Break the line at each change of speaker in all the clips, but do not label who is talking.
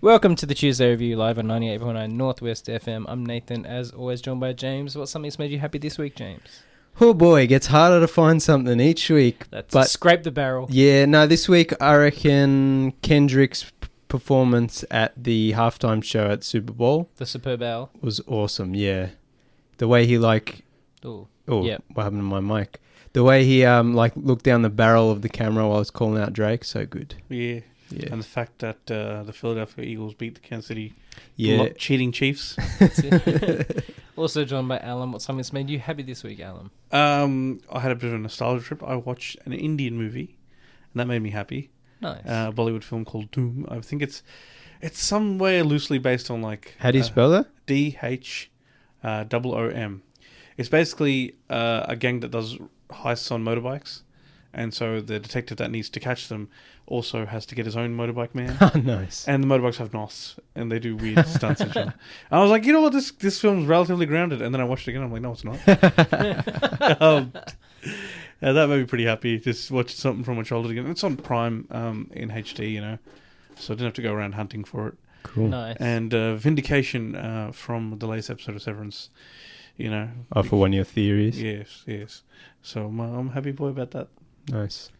Welcome to the Tuesday Review live on 98.9 Northwest FM. I'm Nathan, as always joined by James. What's something that's made you happy this week, James?
Oh boy, it gets harder to find something each week.
But scrape the barrel.
Yeah, no, this week I reckon Kendrick's performance at the halftime show at Super Bowl.
The Super Bowl.
Was awesome, yeah. The way he
Yep.
What happened to my mic? The way he looked down the barrel of the camera while I was calling out Drake, so good.
Yeah.
Yeah.
And the fact that the Philadelphia Eagles beat the Kansas City cheating Chiefs.
Also joined by Alan. What's something that's made you happy this week, Alan?
I had a bit of a nostalgia trip. I watched an Indian movie, and that made me happy.
Nice.
A Bollywood film called Doom. I think it's somewhere loosely based on
How do you spell that?
DHOOM. It's basically a gang that does heists on motorbikes. And so the detective that needs to catch them also has to get his own motorbike man.
Oh, nice.
And the motorbikes have NOS, and they do weird stunts and shit. And I was like, you know what, this film's relatively grounded. And then I watched it again, I'm like, no, it's not. That made me pretty happy. Just watched something from my childhood again. It's on Prime in HD, you know, so I didn't have to go around hunting for it.
Cool.
Nice.
And vindication from the latest episode of Severance, you know.
Oh, for one of your theories?
Yes. So I'm a happy boy about that.
Nice.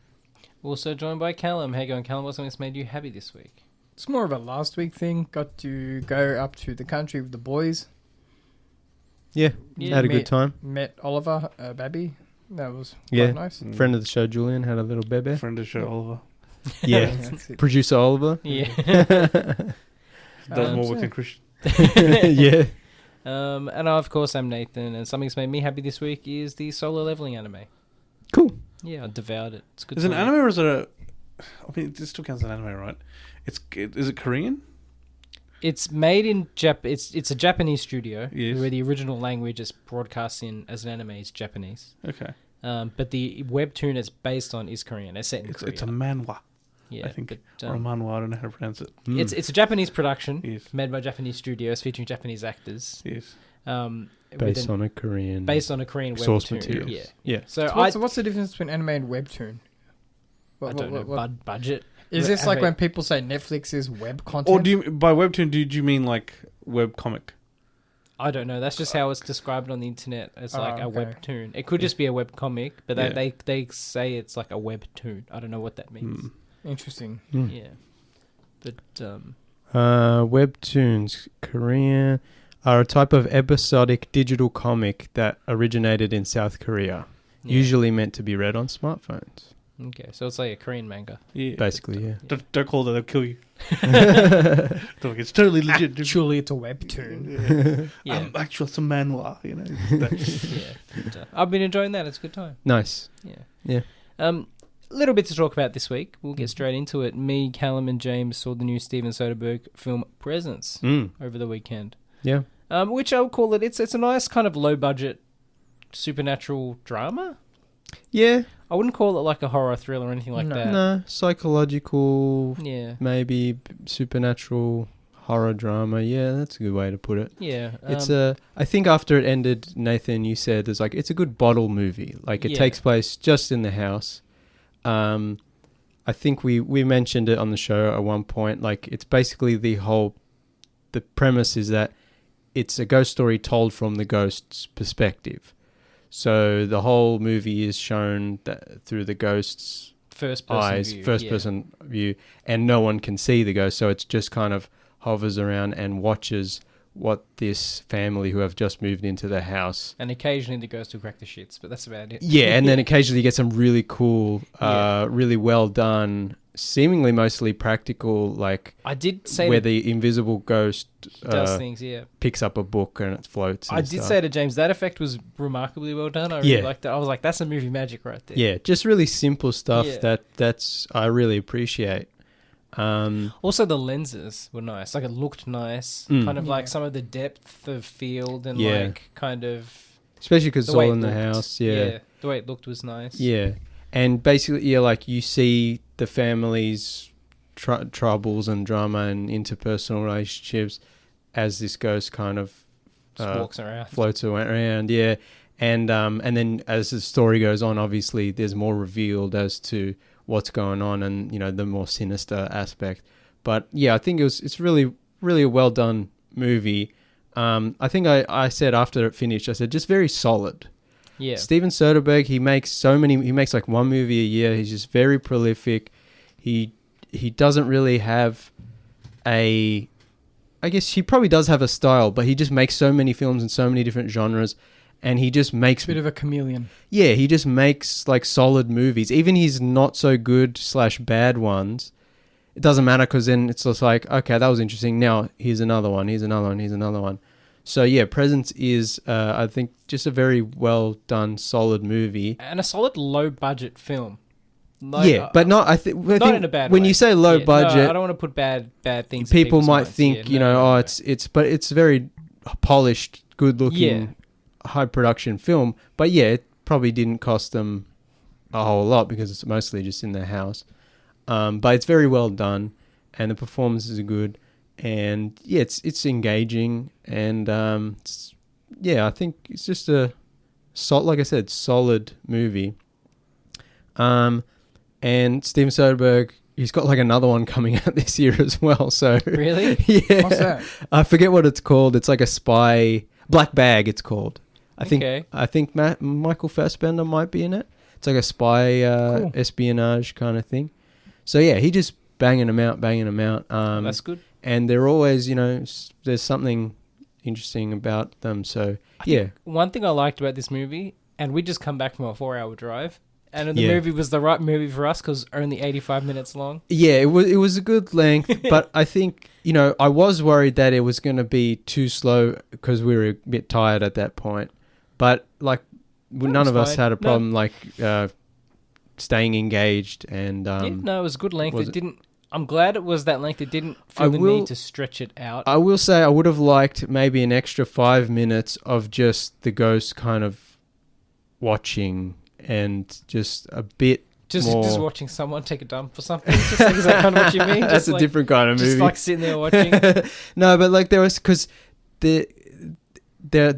Also joined by Callum. How you going, Callum? What's something that's made you happy this week?
It's more of a last week thing. Got to go up to the country with the boys.
Yeah, had a good time.
Met Oliver, Babby. That was
Yeah.
quite nice.
Friend of the show, Julian, had a little bebe.
Friend of the show, Oliver.
Yeah.
That's it.
Producer Oliver.
Yeah.
Does more work
so-
than Christian.
Yeah.
And of course, I'm Nathan. And something that's made me happy this week is the Solo Leveling anime.
Cool.
Yeah, I devoured it. It's good.
Is it an
time.
anime or is it a... I mean, it still counts as an anime, right? Is it Korean?
It's made in It's a Japanese studio.
Yes.
Where the original language is broadcast in as an anime is Japanese.
Okay.
But the webtoon it's based on is Korean. It's set in Korea.
It's a manhwa,
yeah,
I think.
but,
Or a manhwa, I don't know how to pronounce it.
It's a Japanese production
Yes.
made by Japanese studios featuring Japanese actors.
Yes.
Based on a Korean
webtoon.
source material.
Yeah.
Yeah.
So
What's the difference between anime and webtoon?
I don't know. Budget.
Is this like when people say Netflix is web content?
Or by webtoon, do you mean like web comic?
I don't know. That's just how it's described on the internet. It's like a
okay.
webtoon. It could just be a web comic, but
Yeah.
they say it's like a webtoon. I don't know what that means.
Interesting.
Yeah. But
Webtoons, Korean, are a type of episodic digital comic that originated in South Korea,
yeah.
usually meant to be read on smartphones.
Okay, so it's like a Korean manga.
Yeah.
Basically, yeah.
Don't call that, they'll kill you. It's totally legit.
Actually, it's a webtoon.
Yeah.
Actually, it's a manhwa, you know.
Yeah. But, I've been enjoying that. It's a good time.
Nice.
Yeah. Little bit to talk about this week. We'll get straight into it. Me, Callum, and James saw the new Steven Soderbergh film Presence over the weekend.
Yeah.
Which I would call it. It's a nice kind of low budget supernatural drama.
Yeah.
I wouldn't call it like a horror thriller or anything like that.
No, psychological,
Yeah.
maybe supernatural horror drama. Yeah, that's a good way to put it.
Yeah.
It's I think after it ended, Nathan, you said it's a good bottle movie. Like it takes place just in the house. I think we mentioned it on the show at one point. Like it's basically the premise is that it's a ghost story told from the ghost's perspective. So the whole movie is shown through the ghost's
first person
eyes,
view.
person view, and no one can see the ghost. So it's just kind of hovers around and watches what this family who have just moved into the house.
And occasionally the ghost will crack the shits, but that's about it.
Yeah, and then occasionally you get some really cool, really well done, seemingly mostly practical, like
I did say
where the invisible ghost
does things,
picks up a book and it floats.
I did say to James that effect was remarkably well done. I really liked that. I was like, that's a movie magic right there.
Yeah, just really simple stuff that's I really appreciate.
Also, the lenses were nice. Like, it looked nice. Kind of like some of the depth of field and like kind of...
Especially because it's all in the
looked.
house, yeah.
The way it looked was nice.
Yeah. And basically, like you see the family's troubles and drama and interpersonal relationships as this ghost kind of
Just walks around.
Floats around, yeah. And then as the story goes on, obviously there's more revealed as to what's going on and, you know, the more sinister aspect. But yeah, I think it's really, really a well done movie. I think I said after it finished, I said just very solid.
Yeah.
Steven Soderbergh, he makes like one movie a year. He's just very prolific. He doesn't really have I guess he probably does have a style, but he just makes so many films in so many different genres, and he just makes
A bit of a chameleon.
Yeah, he just makes like solid movies. Even his not so good / bad ones, it doesn't matter because then it's just like, okay, that was interesting. Now here's another one. Here's another one. Here's another one. So yeah, Presence is, I think, just a very well done, solid movie,
and a solid low budget film.
But not. I think
not in a bad
when
way.
you say low budget,
no, I don't want to put bad things.
People
in
might
minds.
think,
No.
but it's very polished, good looking, high production film. But yeah, it probably didn't cost them a whole lot because it's mostly just in their house. But it's very well done, and the performances are good, and yeah, it's engaging, and I think it's just like I said, solid movie. And Steven Soderbergh, he's got like another one coming out this year as well. So
Really?
Yeah.
What's that?
I forget what it's called. It's like a spy Black Bag. It's called. I think Michael Fassbender might be in it. It's like a spy
Cool.
espionage kind of thing. So yeah, he just banging them out.
That's good.
And they're always, there's something interesting about them. So
One thing I liked about this movie, and we just come back from a 4-hour drive, and the movie was the right movie for us because only 85 minutes long.
Yeah, it was a good length, but I think, I was worried that it was going to be too slow because we were a bit tired at that point. But like, none of us had a problem staying engaged and
it was good length. I'm glad it was that length. It didn't feel the need to stretch it out.
I will say I would have liked maybe an extra 5 minutes of just the ghost kind of watching and just a bit
just
more.
watching someone take a dump or something. Is that kind of what you mean?
That's a different kind of movie.
Just like sitting there watching.
No, but like there was, because the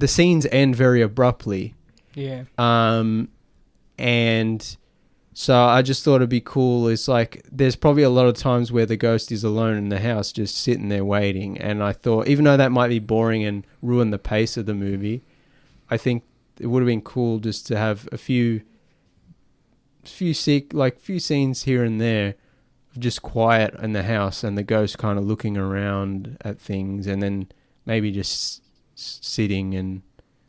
scenes end very abruptly.
Yeah.
And so I just thought it'd be cool. It's like there's probably a lot of times where the ghost is alone in the house, just sitting there waiting. And I thought, even though that might be boring and ruin the pace of the movie, I think it would have been cool just to have a few scenes here and there of just quiet in the house and the ghost kind of looking around at things, and then maybe just sitting and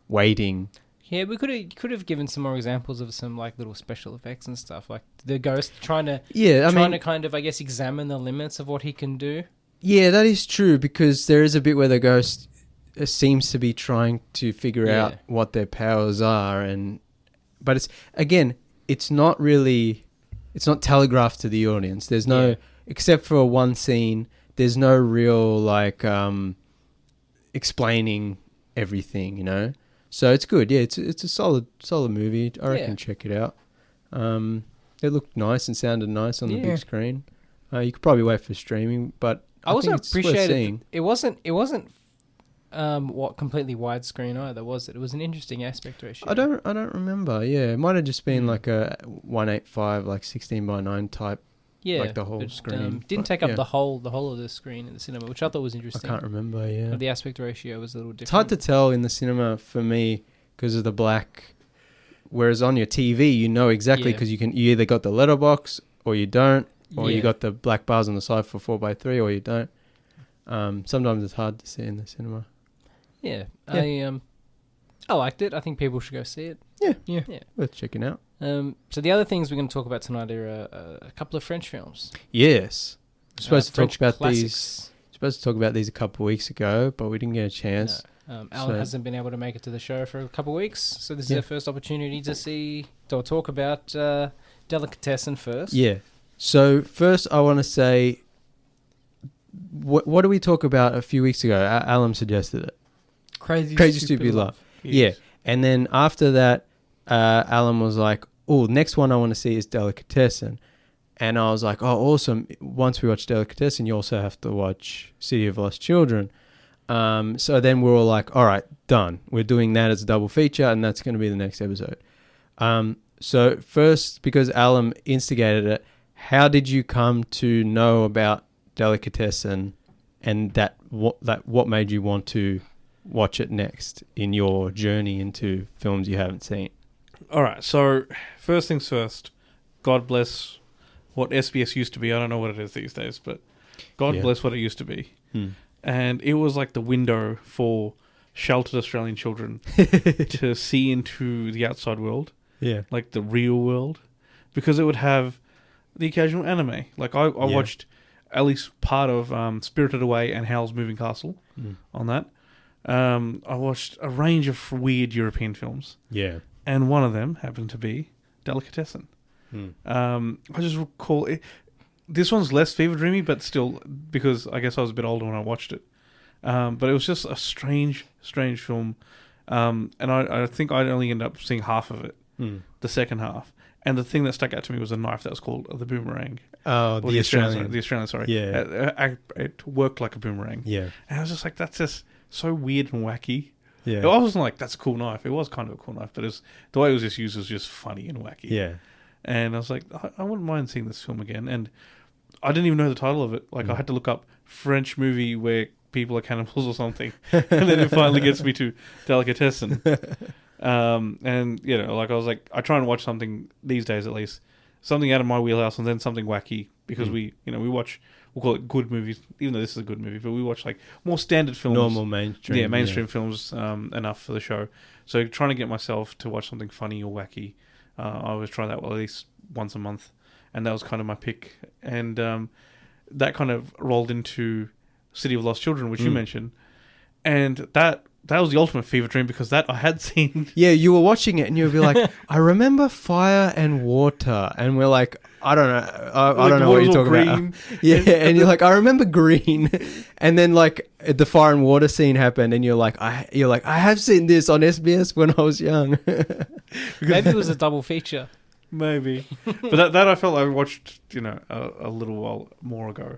waiting.
Yeah, we could have given some more examples of some like little special effects and stuff, like the ghost trying to kind of, I guess, examine the limits of what he can do. Yeah,
that is true, because there is a bit where the ghost seems to be trying to figure out what their powers are, but it's not telegraphed to the audience. There's no, except for one scene, there's no real explaining everything, So it's good. Yeah, it's a solid movie. I reckon check it out. It looked nice and sounded nice on the big screen. You could probably wait for streaming, but I also appreciated
it wasn't completely widescreen either, was it? It was an interesting aspect ratio.
I don't remember. Yeah, it might have just been like a 185, like 16:9 type.
Yeah,
like the whole screen.
Didn't take up the whole of the screen in the cinema, which I thought was interesting.
I can't remember. Yeah,
the aspect ratio was a little different.
It's hard to tell in the cinema for me because of the black. Whereas on your TV, you know exactly, because you either got the letterbox or you don't, or you got the black bars on the side for 4:3 or you don't. Sometimes it's hard to see in the cinema.
Yeah. I liked it. I think people should go see it.
Yeah. Worth checking out.
So the other things we're going to talk about tonight are a couple of French films.
Yes. We're supposed to talk about
classics.
these a couple of weeks ago, but we didn't get a chance.
No. Alan hasn't been able to make it to the show for a couple of weeks, so this is our first opportunity to talk about Delicatessen first.
Yeah. So first I want to say, what did we talk about a few weeks ago? Alan suggested it. Crazy Stupid Love. Yes. Yeah. And then after that, Alan was like, oh, next one I want to see is Delicatessen. And I was like, oh, awesome. Once we watch Delicatessen, you also have to watch City of Lost Children. So then we're all like, all right, done. We're doing that as a double feature, and that's going to be the next episode. So first, because Alan instigated it, how did you come to know about Delicatessen, and what made you want to watch it next in your journey into films you haven't seen?
All right, so first things first, God bless what SBS used to be. I don't know what it is these days, but God bless what it used to be. And it was like the window for sheltered Australian children to see into the outside world, like the real world, because it would have the occasional anime. Like I watched at least part of Spirited Away and Howl's Moving Castle on that. I watched a range of weird European films. Yeah. And one of them happened to be Delicatessen. I just recall it. This one's less fever dreamy, but still, because I guess I was a bit older when I watched it. But it was just a strange film. And I think I only ended up seeing half of it, the second half. And the thing that stuck out to me was a knife that was called the boomerang.
Oh, the Australian.
The Australian, sorry.
Yeah.
It worked like a boomerang. Yeah. And I was just like, that's just so weird and wacky. Yeah. I wasn't like, that's a cool knife. It was kind of a cool knife, but the way it was just used was just funny and wacky. Yeah. And I was like, I wouldn't mind seeing this film again. And I didn't even know the title of it. Like, I had to look up French movie where people are cannibals or something. And then it finally gets me to Delicatessen. And, you know, like I was like, I try and watch something these days at least, something out of my wheelhouse and then something wacky, because we watch, we'll call it good movies, even though this is a good movie, but we watch like more standard films.
Normal mainstream.
Yeah, mainstream films enough for the show. So trying to get myself to watch something funny or wacky, I always try that at least once a month. And that was kind of my pick. And that kind of rolled into City of Lost Children, which you mentioned. And that was the ultimate fever dream, because that I had seen.
Yeah, you were watching it and you'd be like, I remember fire and water. And we're like, I don't know. I don't know what you're talking about. Yeah, and you're like, I remember green. And then like the fire and water scene happened and you're like, I have seen this on SBS when I was young.
Maybe it was a double feature.
Maybe. But that I felt I watched, a little while more ago.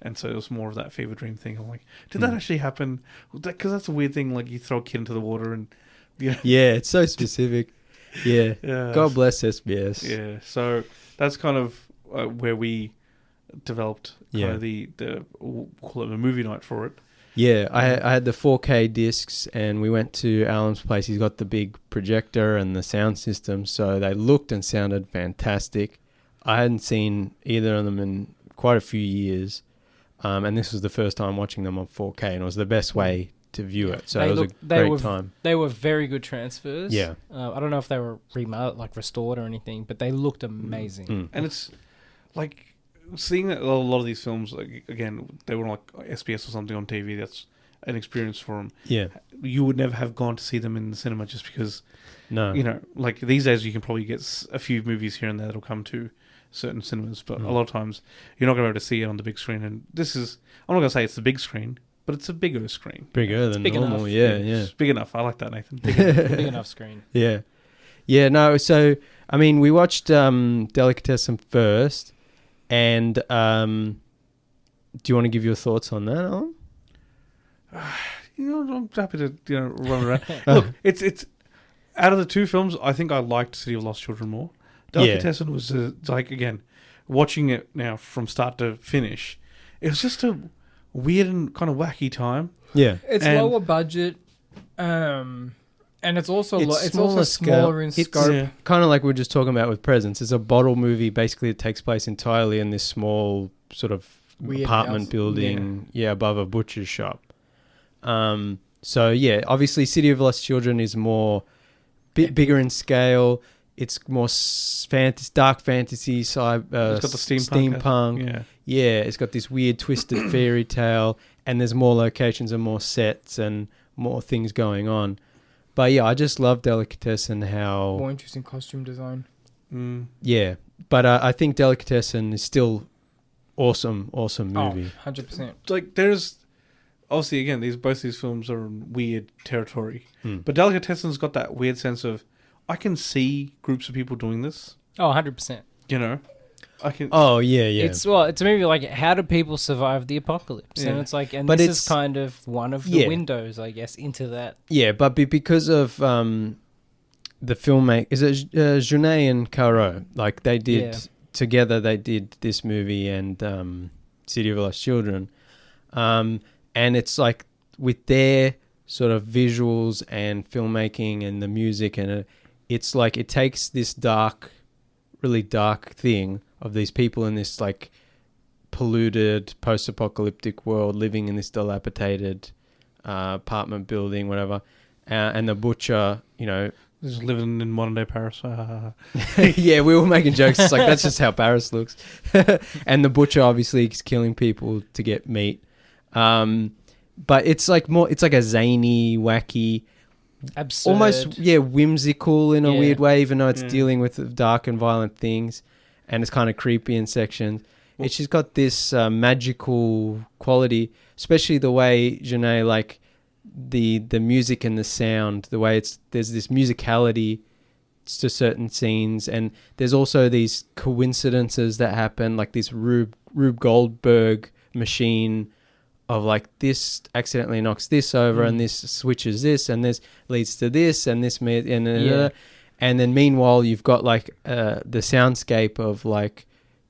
And so it was more of that fever dream thing. I'm like, did that actually happen? Because that's a weird thing. Like, you throw a kid into the water and...
Yeah, it's so specific. Yeah. God bless SBS.
Yeah. So that's kind of where we developed kind of we'll call it a movie night for it.
Yeah, I had the 4K discs, and we went to Alan's place. He's got the big projector and the sound system, so they looked and sounded fantastic. I hadn't seen either of them in quite a few years, and this was the first time watching them on 4K, and it was the best way to view it. So it was a great time.
They were very good transfers.
Yeah.
I don't know if they were restored or anything, but they looked amazing.
And it's like... Seeing that a lot of these films, like, again, they were like SBS or something on TV, that's an experience for them. Yeah. You would never have gone to see them in the cinema just because, like these days you can probably get a few movies here and there that'll come to certain cinemas, but a lot of times you're not going to be able to see it on the big screen. And this is, I'm not going to say it's the big screen, but it's a bigger screen.
Bigger than normal, yeah.
It's big enough. I like that, Nathan.
Big enough screen.
Yeah. Yeah, no, so, I mean, we watched Delicatessen first. And do you want to give your thoughts on that, Alan?
I'm happy to run around. Look, it's out of the two films, I think I liked City of Lost Children more. Delicatessen was like, again, watching it now from start to finish, it was just a weird and kind of wacky time.
Yeah, it's lower budget. And it's also smaller in scope.
Yeah. Kind of like we were just talking about with Presents. It's a bottle movie. Basically, it takes place entirely in this small sort of weird apartment building, above a butcher's shop. So, yeah, obviously City of Lost Children is bigger in scale. It's more dark fantasy, it's got the steampunk. Yeah, it's got this weird twisted fairy tale, and there's more locations and more sets and more things going on. But yeah, I just love Delicatessen, how...
More interesting costume design.
Yeah, but I think Delicatessen is still awesome movie.
100%.
Like, there's... Obviously, again, both these films are in weird territory. But Delicatessen's got that weird sense of, I can see groups of people doing this.
Oh, 100%.
I can.
Oh yeah.
It's a movie like, how do people survive the apocalypse? And it's like, but this is kind of one of the windows, I guess, into that.
Yeah, but because of the filmmaker, is it Jeunet and Caro? Like they did together, they did this movie and City of Lost Children. And it's like with their sort of visuals and filmmaking and the music, and it's like it takes this really dark thing of these people in this like polluted post-apocalyptic world living in this dilapidated apartment building, whatever, and the butcher,
just living in modern day Paris.
Yeah, we were making jokes. It's like, that's just how Paris looks. And the butcher obviously is killing people to get meat. But it's like a zany, wacky,
absurd,
almost whimsical in a weird way, even though it's dealing with dark and violent things, and it's kind of creepy in sections. It's just got this magical quality, especially the way Jeunet, like the music and the sound, the way there's this musicality to certain scenes, and there's also these coincidences that happen, like this Rube Goldberg machine of like this accidentally knocks this over and this switches this and this leads to this and this and then meanwhile you've got like the soundscape of like,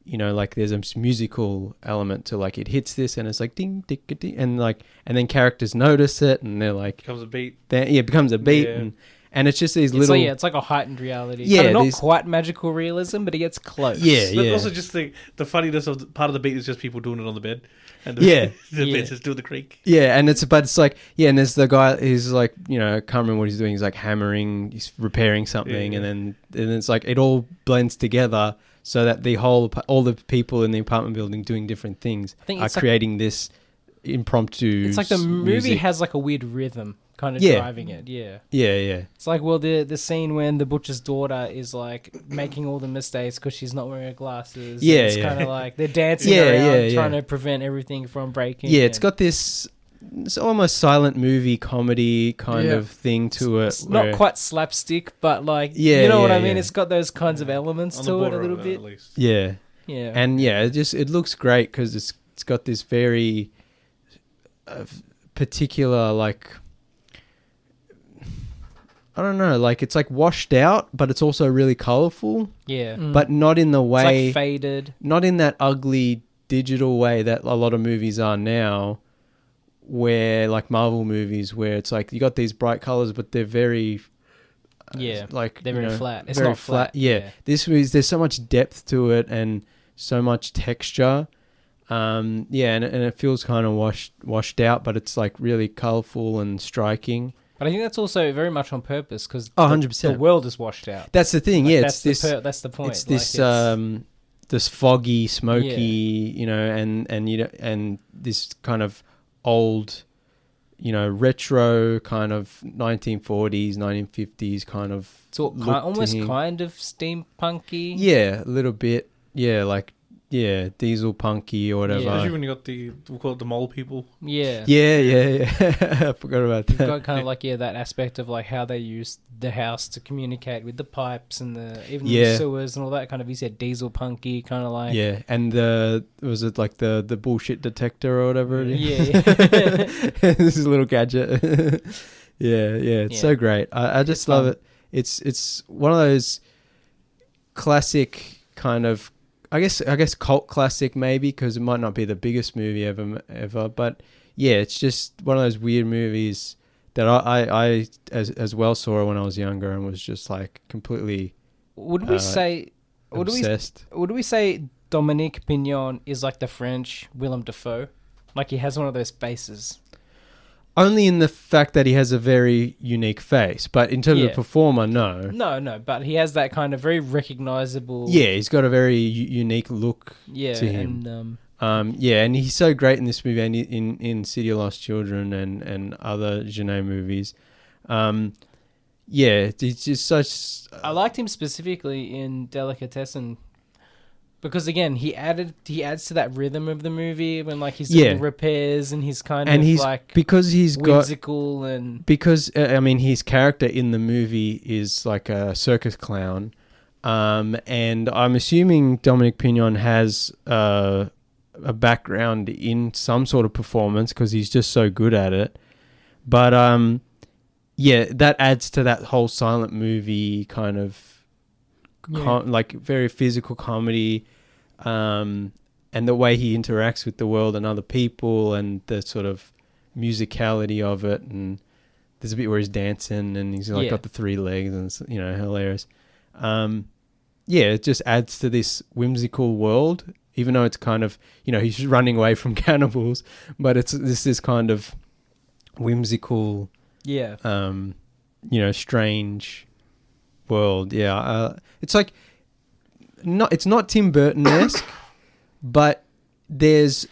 like there's a musical element to like it hits this and it's like ding ding ding, and then characters notice it and they're like
becomes a beat.
It becomes a beat, and it's just these little.
It's like a heightened reality.
Yeah,
not quite magical realism, but it gets close.
Yeah.
Also, just the funniness of part of the beat is just people doing it on the bed, and
the
bed's just doing the creak.
Yeah, and it's like and there's the guy who's like can't remember what he's doing. He's like hammering, he's repairing something, and then it's like it all blends together so that all the people in the apartment building doing different things are creating this impromptu.
It's like the movie has like a weird rhythm kind of driving it. Yeah.
It's
like, well, the scene when the butcher's daughter is like making all the mistakes because she's not wearing her glasses. It's kind of like they're dancing around trying to prevent everything from breaking.
It's got this. It's almost silent movie comedy kind of thing to it.
It's not quite slapstick, but like you know what I mean. It's got those kinds of elements to it a little bit.
At least.
Yeah,
and
it looks great because it's got this very particular like. I don't know, like it's like washed out, but it's also really colourful.
Yeah.
But not in the way...
It's like faded.
Not in that ugly digital way that a lot of movies are now, where like Marvel movies, where it's like you got these bright colours, but they're very...
they're very flat. It's
very
not flat.
Yeah. This movie, there's so much depth to it and so much texture. And it feels kind of washed out, but it's like really colourful and striking.
But I think that's also very much on purpose because
100%.
The world is washed out.
That's the thing,
that's the point.
It's this this foggy, smoky, and this kind of old, retro kind of 1940s, 1950s kind of.
It's almost kind of steampunky.
Yeah, a little bit. Yeah, like. Yeah, diesel punky or whatever.
Especially when you got we'll call it the mole people.
Yeah.
Yeah. I forgot about that.
You've got kind of like, that aspect of like how they use the house to communicate with the pipes and the sewers and all that kind of, you said diesel punky kind of like.
Yeah, and was it like the bullshit detector or whatever it is?
Yeah.
This is a little gadget. It's so great. I just love it. It's one of those classic kind of, I guess cult classic maybe, because it might not be the biggest movie ever, but it's just one of those weird movies that I as well saw when I was younger and was just like completely obsessed.
Would we say Dominique Pignon is like the French Willem Dafoe? Like he has one of those faces.
Only in the fact that he has a very unique face, but in terms of performer, no.
No, but he has that kind of very recognizable...
Yeah, he's got a very unique look to him. And he's so great in this movie and in City of Lost Children and other Jeunet movies. It's just such...
I liked him specifically in Delicatessen because again, he adds to that rhythm of the movie when like he's doing repairs and he's kind of like
because he's
whimsical and
because his character in the movie is like a circus clown, and I'm assuming Dominique Pignon has a background in some sort of performance because he's just so good at it. But that adds to that whole silent movie kind of. Like very physical comedy, and the way he interacts with the world and other people, and the sort of musicality of it. And there's a bit where he's dancing and he's like got the 3 legs, and it's, hilarious. It just adds to this whimsical world, even though it's kind of, he's running away from cannibals, but it's this kind of whimsical, strange world. It's like it's not Tim Burton-esque, but there's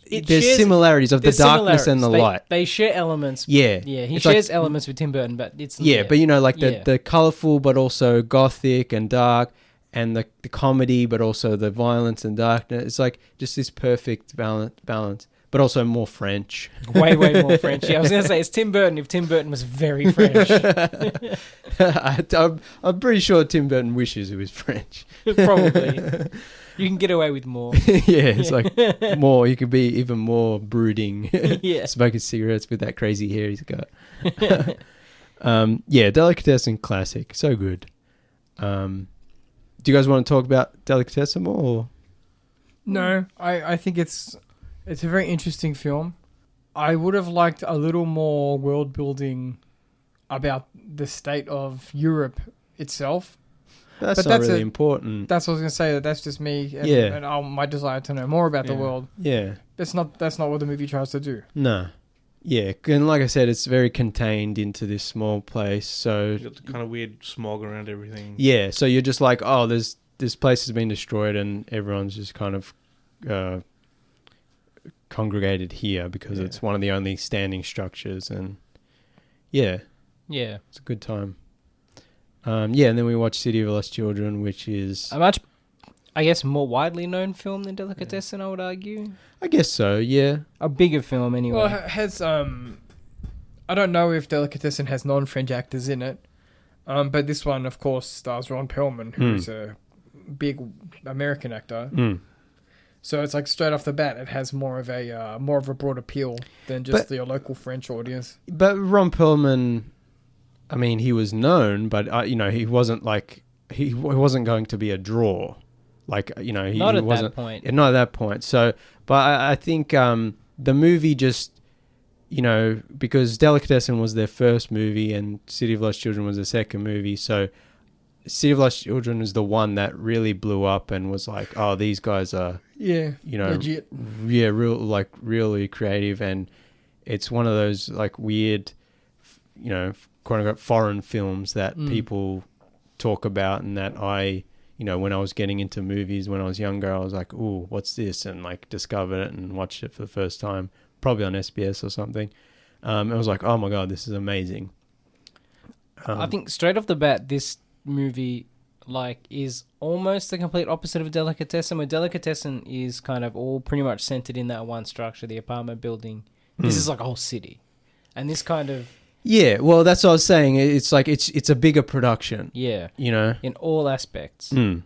similarities of the darkness and the light.
They share elements.
Yeah.
He shares elements with Tim Burton, but it's
but the colourful but also gothic and dark, and the comedy but also the violence and darkness. It's like just this perfect balance. But also more French.
Way more French. Yeah, I was going to say, it's Tim Burton if Tim Burton was very French.
I'm pretty sure Tim Burton wishes he was French.
Probably. You can get away with more.
It's like more. You could be even more brooding.
Yeah.
Smoking cigarettes with that crazy hair he's got. Delicatessen classic. So good. Do you guys want to talk about Delicatessen more? Or?
No, I think it's a very interesting film. I would have liked a little more world building about the state of Europe itself.
That's not really important.
That's what I was going to say. That's just me and my desire to know more about the world.
Yeah.
That's not what the movie tries to do.
No. Yeah, and like I said, it's very contained into this small place. So
you got the kind of weird smog around everything.
Yeah, so you're just like, oh, this place has been destroyed, and everyone's just kind of congregated here because it's one of the only standing structures, and it's a good time. And then we watched City of Lost Children, which is
a much, I guess, more widely known film than Delicatessen, I would argue.
I guess so, yeah.
A bigger film, anyway.
Well, it has, I don't know if Delicatessen has non-French actors in it, but this one, of course, stars Ron Perlman, who's a big American actor. So it's like straight off the bat, it has more of a broad appeal than just your local French audience.
But Ron Perlman, I mean, he was known, but he wasn't like he wasn't going to be a draw, like he
not at
wasn't,
that point.
Not at that point. So, but I think the movie just because Delicatessen was their first movie and City of Lost Children was their second movie, so City of Lost Children is the one that really blew up and was like, oh, these guys are
legit.
Really creative, and it's one of those like weird, quote unquote foreign films that people talk about, and that I, when I was getting into movies when I was younger, I was like, ooh, what's this? And like discovered it and watched it for the first time, probably on SBS or something. I was like, oh my God, this is amazing.
I think straight off the bat, this movie is almost the complete opposite of Delicatessen, where Delicatessen is kind of all pretty much centered in that one structure, the apartment building. This is like a whole city, and this kind of
well, that's what I was saying. It's like it's a bigger production.
Yeah, in all aspects. It's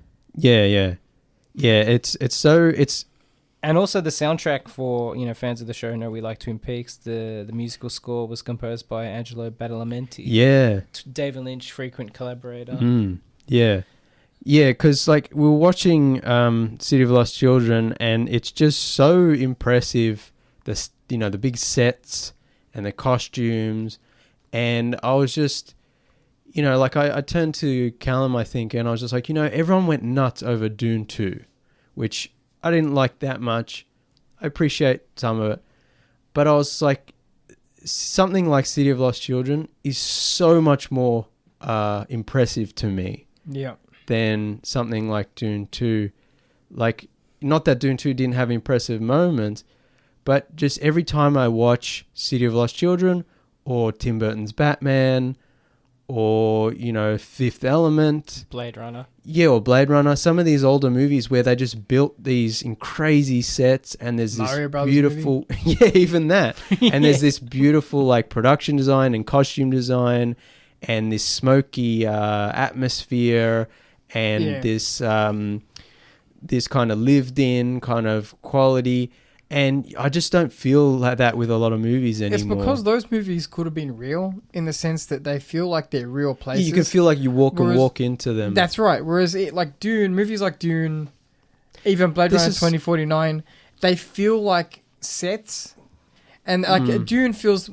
and also the soundtrack for fans of the show know we like Twin Peaks. The musical score was composed by Angelo Badalamenti.
Yeah,
David Lynch, frequent collaborator.
Yeah, because like we were watching City of Lost Children, and it's just so impressive. The big sets and the costumes, and I was just, I turned to Callum, I think, and I was just like, everyone went nuts over Dune 2, which I didn't like that much. I appreciate some of it, but I was like, something like City of Lost Children is so much more impressive to me.
Yeah.
Than something like Dune 2. Like, not that Dune 2 didn't have impressive moments, but just every time I watch City of Lost Children or Tim Burton's Batman or, Fifth Element.
Blade Runner.
Yeah, or Blade Runner. Some of these older movies where they just built these in crazy sets, and there's
Mario
this
Brothers
beautiful... Yeah, even that. And there's this beautiful like production design and costume design and this smoky atmosphere and this kind of lived in kind of quality. And I just don't feel like that with a lot of movies anymore.
It's because those movies could have been real in the sense that they feel like they're real places.
You can feel like you walk into them.
That's right. Whereas movies like Dune, even Blade Runner
is-
2049, they feel like sets, and like Dune feels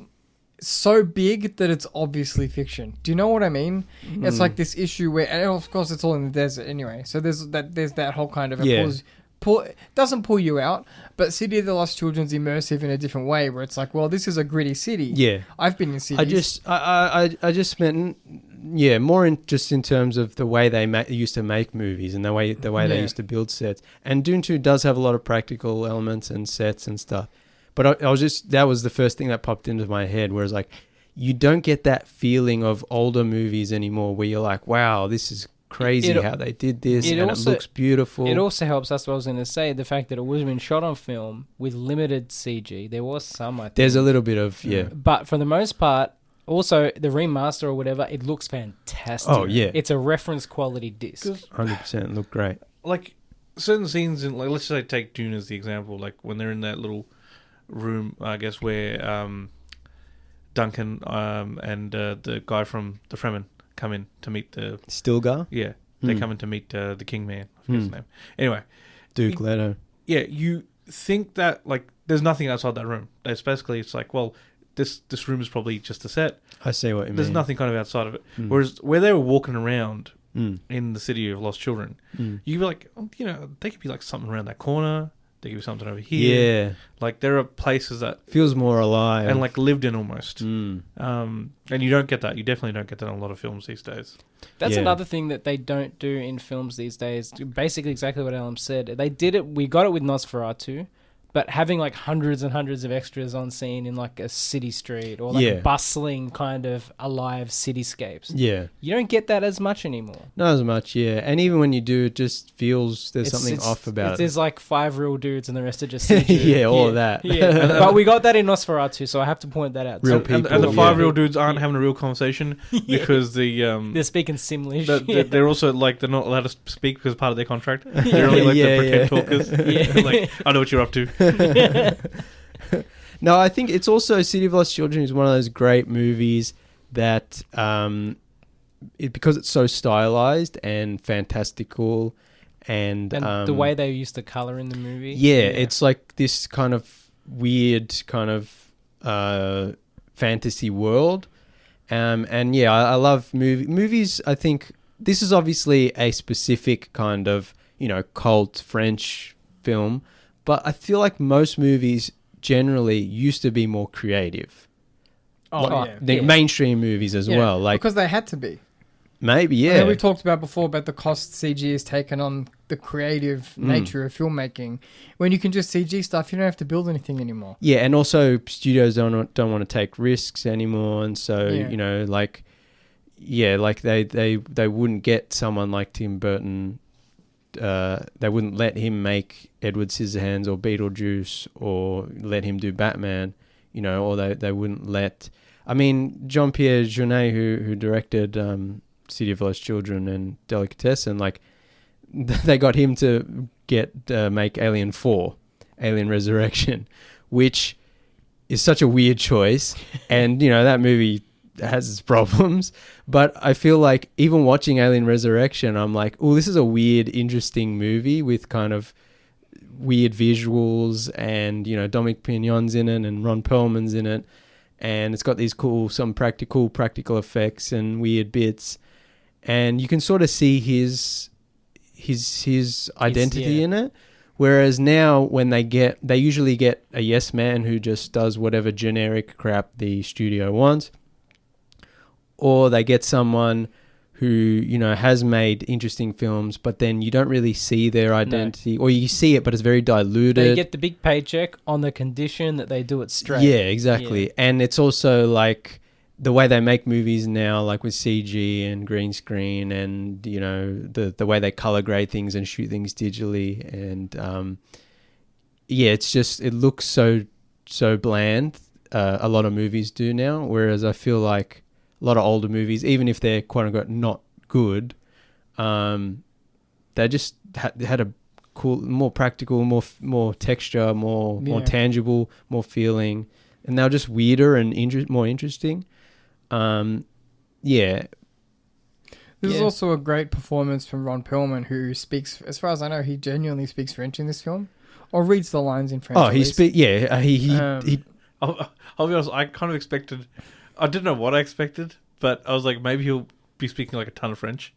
so big that it's obviously fiction. Do you know what I mean? It's like this issue where, and of course, it's all in the desert anyway. So there's that whole kind of doesn't pull you out, but City of the Lost Children's immersive in a different way, where it's like, well, this is a gritty city.
Yeah,
I've been in cities.
I just meant, more in terms of the way they used to make movies and the way they used to build sets. And Dune 2 does have a lot of practical elements and sets and stuff. But I was just, that was the first thing that popped into my head, whereas like, you don't get that feeling of older movies anymore where you're like, wow, this is crazy how they did this, and it looks beautiful.
It also helps, that's what I was going to say, the fact that it was been shot on film with limited CG. There was some, I think.
There's a little bit of,
But for the most part, also the remaster or whatever, it looks fantastic.
Oh, yeah.
It's a reference quality disc.
100% look great.
Like, certain scenes in, like, let's say take Dune as the example, like when they're in that little room, I guess, where Duncan and the guy from the Fremen come in to meet the
Stilgar?
Yeah, they come in to meet the King Man. I forget his name. Anyway,
Duke Leto.
Yeah, you think that like there's nothing outside that room. It's basically, it's like, well, this room is probably just a set.
I see what you mean.
There's nothing kind of outside of it. Whereas where they were walking around in the City of Lost Children, you'd be like, they could be like something around that corner. There could be something over here.
Yeah.
Like, there are places that
feels more alive.
And, like, lived in almost. And you don't get that. You definitely don't get that in a lot of films these days.
That's another thing that they don't do in films these days. Basically exactly what Alan said. They did it. We got it with Nosferatu. But having like hundreds and hundreds of extras on scene in like a city street or like bustling kind of alive cityscapes.
Yeah.
You don't get that as much anymore.
Not as much, yeah. And even when you do, it just feels there's something off about it.
There's like 5 real dudes and the rest are just CG.
Yeah, all of that.
Yeah. But we got that in Nosferatu, so I have to point that out.
Real people.
And the 5 real dudes aren't having a real conversation because
they're speaking Simlish.
They're also like, they're not allowed to speak because part of their contract. They're only like the pretend talkers. Like, I know what you're up to.
No, I think it's also City of Lost Children is one of those great movies that because it's so stylized and fantastical and
the way they used to color in the movie.
Yeah, it's like this kind of weird kind of fantasy world. And yeah, I love movies. I think this is obviously a specific kind of, cult French film. But I feel like most movies generally used to be more creative. Mainstream movies as well. Like,
because they had to be.
Maybe, yeah.
We've talked about before about the cost CG has taken on the creative nature of filmmaking. When you can just CG stuff, you don't have to build anything anymore.
Yeah, and also studios don't want to take risks anymore. And so, like they wouldn't get someone like Tim Burton. They wouldn't let him make Edward Scissorhands or Beetlejuice or let him do Batman, or they wouldn't let... I mean, Jean-Pierre Jeunet, who directed City of Lost Children and Delicatessen, like, they got him to make Alien 4, Alien Resurrection, which is such a weird choice. And, that movie has its problems, but I feel like even watching Alien Resurrection, I'm like, oh, this is a weird, interesting movie with kind of weird visuals and, Dominic Pignon's in it and Ron Perlman's in it. And it's got these some practical effects and weird bits. And you can sort of see his identity in it. Whereas now when they usually get a yes man who just does whatever generic crap the studio wants. Or they get someone who, has made interesting films, but then you don't really see their identity. No. Or you see it, but it's very diluted.
They get the big paycheck on the condition that they do it straight.
Yeah, exactly. Yeah. And it's also like the way they make movies now, like with CG and green screen and, the way they color grade things and shoot things digitally. And, it's just, it looks so bland. A lot of movies do now, whereas I feel like a lot of older movies, even if they're quote unquote not good, they just had a cool, more practical, more texture, more tangible, more feeling, and they were just weirder and more interesting.
This is also a great performance from Ron Perlman, who speaks, as far as I know, he genuinely speaks French in this film, or reads the lines in French.
Oh, he speaks. Yeah, he.
I'll be honest. I kind of expected. I didn't know what I expected, but I was like, maybe he'll be speaking like a ton of French,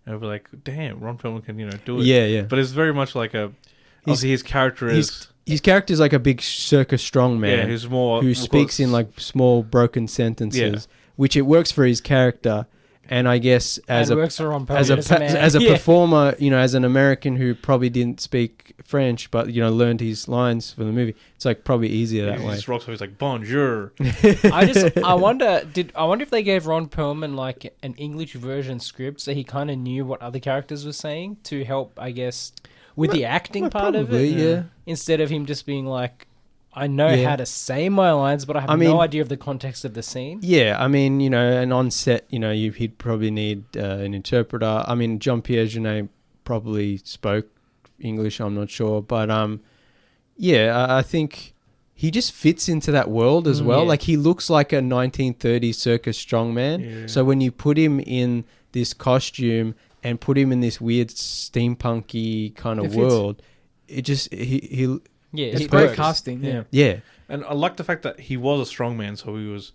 and I'll be like, damn, Ron Perlman can do it.
Yeah, yeah.
But it's very much like a. Obviously, his character is.
His character is like a big circus strongman.
Yeah, who's more
who speaks in like small broken sentences, which it works for his character. And I guess as a performer, as an American who probably didn't speak French, but learned his lines for the movie, it's like probably easier that way.
Just rocks off. He's like bonjour.
I wonder if they gave Ron Perlman like an English version script so he kind of knew what other characters were saying to help, I guess, with the acting part of it. Yeah. Instead of him just being like, I know how to say my lines, but I have no idea of the context of the scene.
Yeah, I mean, and on set, he'd probably need an interpreter. I mean, Jean-Pierre Jeunet probably spoke English, I'm not sure. But, I think he just fits into that world as well. Yeah. Like, he looks like a 1930s circus strongman. Yeah. So when you put him in this costume and put him in this weird steampunky kind of world, it just...
it's great casting.
Yeah.
And I like the fact that he was a strong man, so he was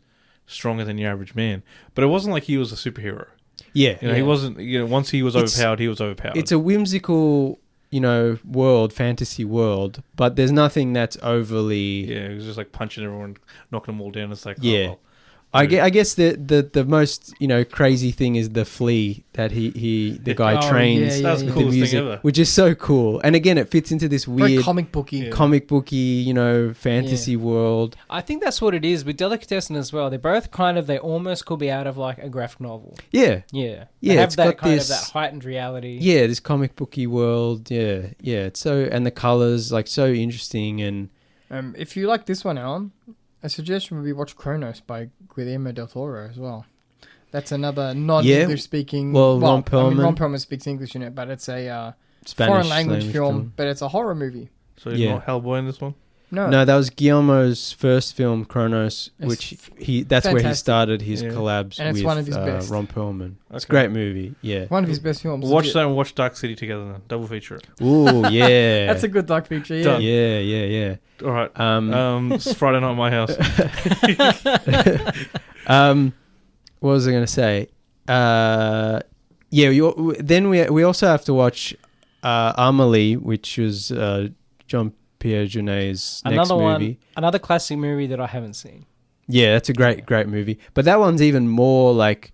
stronger than the average man. But it wasn't like he was a superhero.
Yeah.
He wasn't, once he was overpowered, he was overpowered.
It's a whimsical, world, fantasy world, but there's nothing that's overly...
Yeah, he was just like punching everyone, knocking them all down. It's like,
I guess the most crazy thing is the flea that the guy trains.
That's the coolest thing ever.
Which is so cool. And again, it fits into this weird
very comic booky,
fantasy world.
I think that's what it is with Delicatessen as well. They're both they almost could be out of like a graphic novel.
Yeah,
yeah. They have that kind of that heightened reality.
Yeah, this comic booky world. Yeah. It's so, and the colors like so interesting. And
if you like this one, Alan, a suggestion would be watch Kronos by Guillermo del Toro as well. That's another non-English speaking...
Ron Perlman.
Ron Perlman speaks English in it, but it's a
Spanish
foreign language film, but it's a horror movie.
So he's not Hellboy in this one?
No, that was Guillermo's first film, Kronos, which that's where he started his collabs
and it's
with
one of his best.
Ron Perlman. It's a great movie,
one of his best films.
We'll watch that and watch Dark City together then. Double feature.
Ooh, yeah.
That's a good dark feature, yeah.
Done.
Yeah.
All right. It's Friday night at my house.
What was I going to say? Then we also have to watch Amélie, which was Jean-Pierre Jeunet's next movie.
Another classic movie that I haven't seen.
Yeah, that's a great movie. But that one's even more like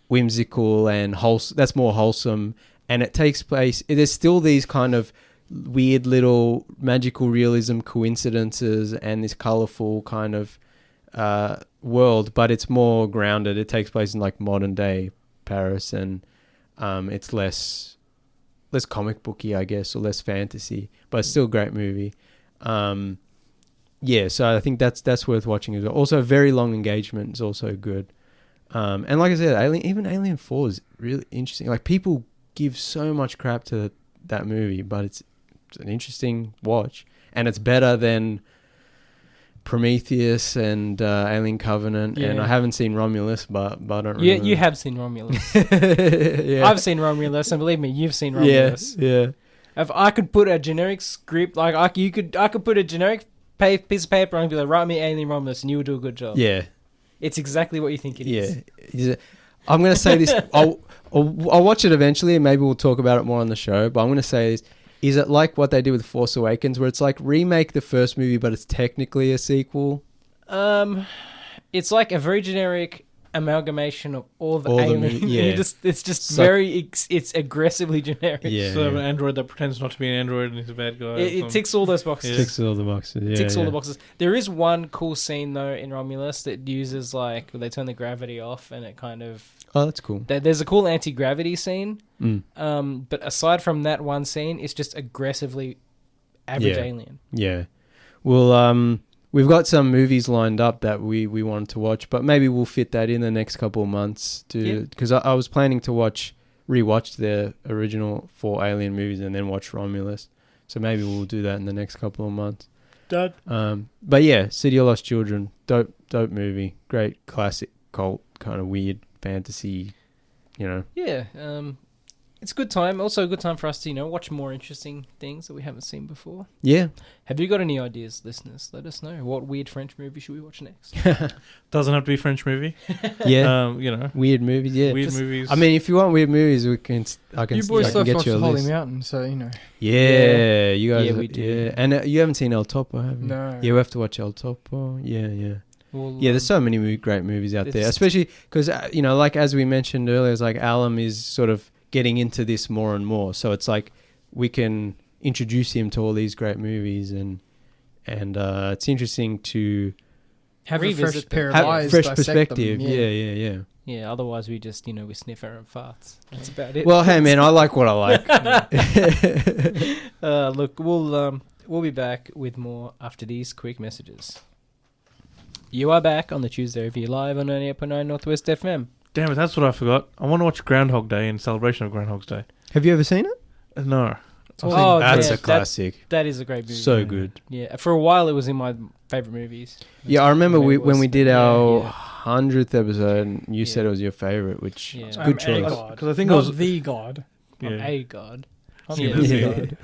whimsical and wholesome. That's more wholesome. And it takes place... There's still these kind of weird little magical realism coincidences and this colourful kind of world, but it's more grounded. It takes place in like modern day Paris, and it's less comic booky, I guess, or less fantasy, but it's still a great movie. So I think that's worth watching as well. Also, Very Long Engagement is also good. And like I said, Alien 4 is really interesting. Like, people give so much crap to that movie, but it's an interesting watch, and it's better than Prometheus and Alien Covenant. And I haven't seen Romulus, but I don't remember.
You have seen Romulus. I've seen Romulus, and believe me, you've seen Romulus.
Yeah.
If I could put a generic script, like I could put a generic piece of paper and be like, write me Alien Romulus, and you would do a good job.
Yeah,
it's exactly what you think it is.
Yeah. I'm gonna say this. I'll watch it eventually, and maybe we'll talk about it more on the show. But I'm gonna say this. Is it like what they did with Force Awakens, where it's like remake the first movie, but it's technically a sequel?
It's like a very generic amalgamation of all the aliens. It's just it's aggressively generic.
Yeah, so an android that pretends not to be an android and he's a bad guy.
It ticks all those boxes.
Ticks all the boxes.
Ticks all the boxes. There is one cool scene though in Romulus that uses like they turn the gravity off and it kind of.
Oh, that's cool.
There's a cool anti-gravity scene. But aside from that one scene, it's just aggressively average alien.
Yeah. Well, we've got some movies lined up that we wanted to watch, but maybe we'll fit that in the next couple of months because I was planning to rewatch the original 4 Alien movies and then watch Romulus. So maybe we'll do that in the next couple of months.
Done.
But yeah, City of Lost Children, dope movie, great classic cult kind of weird fantasy, you know.
Yeah, it's a good time. Also a good time for us to, watch more interesting things that we haven't seen before.
Yeah.
Have you got any ideas, listeners? Let us know. What weird French movie should we watch next?
Doesn't have to be a French movie.
Yeah.
Weird
movies. Yeah.
movies.
I mean, if you want weird movies, I can
You boys
I
still
can
watched
get you
the
a
Holy
list.
Mountain, so
Yeah, you guys.
Yeah, we do.
Yeah, and you haven't seen El Topo, have you?
No.
Yeah, we have to watch El Topo. Yeah.
Well,
Yeah, there's so many great movies out there,
it's-
especially because like as we mentioned earlier, it's like Alum is sort of getting into this more and more. So it's like we can introduce him to all these great movies, and it's interesting to
Have a
Revisit
fresh
them.
pair of
have
eyes.
fresh
dissect
perspective.
them,
Yeah.
Yeah, otherwise we just, we sniff our own farts. That's about it.
Well, hey man, I like what I like.
Look, we'll be back with more after these quick messages. You are back on the Tuesday Review Live on 98.9 Northwest FM.
Damn it, that's what I forgot. I want to watch Groundhog Day in celebration of Groundhog's Day.
Have you ever seen it?
No.
Oh,
That's
yeah,
a classic.
That is a great movie.
So good.
Yeah, for a while it was in my favorite movies.
Yeah, I remember
Where it
when
was.
we did
Yeah,
our
yeah.
100th episode, and you said
Yeah.
it was your favorite, which
Yeah.
is
I'm
good
a
choice.
god.
Because I think
Not
it was
the god.
I'm
yeah.
a god.
I'm
Yeah.
the
Yeah.
god.